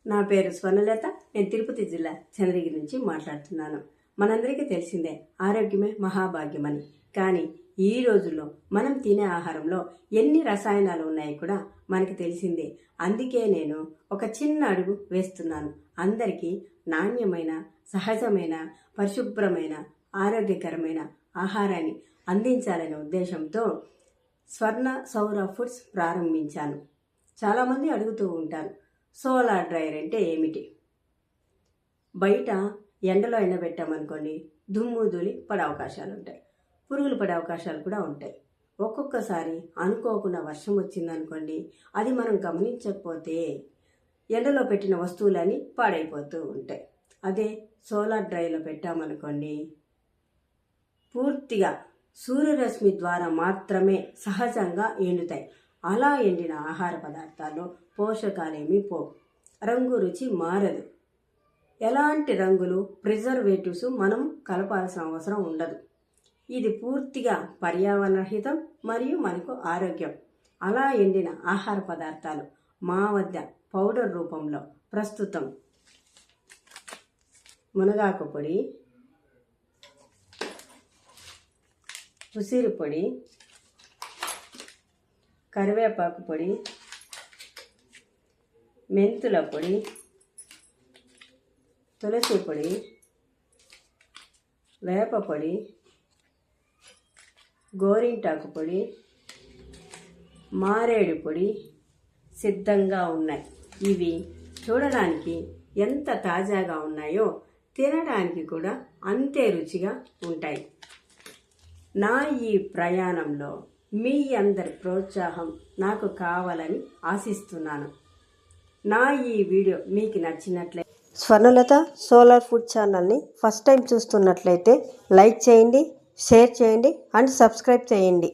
నా పేరు స్వర్ణలత. నేను తిరుపతి జిల్లా చంద్రగిరి నుంచి మాట్లాడుతున్నాను. మనందరికీ తెలిసిందే ఆరోగ్యమే మహాభాగ్యమని. కానీ ఈ రోజుల్లో మనం తినే ఆహారంలో ఎన్ని రసాయనాలు ఉన్నాయో కూడా మనకి తెలిసిందే. అందుకే నేను ఒక చిన్న అడుగు వేస్తున్నాను. అందరికీ నాణ్యమైన, సహజమైన, పరిశుభ్రమైన, ఆరోగ్యకరమైన ఆహారాన్ని అందించాలనే ఉద్దేశంతో స్వర్ణ సౌర ఫుడ్స్ ప్రారంభించాను. చాలామంది అడుగుతూ ఉంటారు, సోలార్ డ్రైయర్ అంటే ఏమిటి? బయట ఎండలో ఎండబెట్టామనుకోండి, దుమ్ము ధూళి పడే అవకాశాలు ఉంటాయి, పురుగులు పడే అవకాశాలు కూడా ఉంటాయి. ఒక్కొక్కసారి అనుకోకుండా వర్షం వచ్చిందనుకోండి, అది మనం గమనించకపోతే ఎండలో పెట్టిన వస్తువులన్నీ పాడైపోతూ ఉంటాయి. అదే సోలార్ డ్రైయర్లో పెట్టామనుకోండి, పూర్తిగా సూర్యరశ్మి ద్వారా మాత్రమే సహజంగా ఎండుతాయి. అలా ఎండిన ఆహార పదార్థాల్లో పోషకాలేమీ పోవు, రంగు రుచి మారదు. ఎలాంటి రంగులు, ప్రిజర్వేటివ్స్ మనం కలపాల్సిన అవసరం ఉండదు. ఇది పూర్తిగా పర్యావరణ హితం మరియు మనకు ఆరోగ్యం. అలా ఎండిన ఆహార పదార్థాలు మా వద్ద పౌడర్ రూపంలో ప్రస్తుతం మునగాకు పొడి, ఉసిరి పొడి, కరివేపాకు పొడి, మెంతుల పొడి, తులసి పొడి, వేప పొడి, గోరింటాకు పొడి, మారేడు పొడి సిద్ధంగా ఉన్నాయి. ఇవి చూడడానికి ఎంత తాజాగా ఉన్నాయో తినడానికి కూడా అంతే రుచిగా ఉంటాయి. నా ఈ ప్రయాణంలో మీ అందరి ప్రోత్సాహం నాకు కావాలని ఆశిస్తున్నాను. నా ఈ వీడియో మీకు నచ్చినట్లయితే స్వర్ణలత సోలార్ ఫుడ్ ఛానల్ని ఫస్ట్ టైం చూస్తున్నట్లయితే లైక్ చేయండి, షేర్ చేయండి అండ్ సబ్స్క్రైబ్ చేయండి.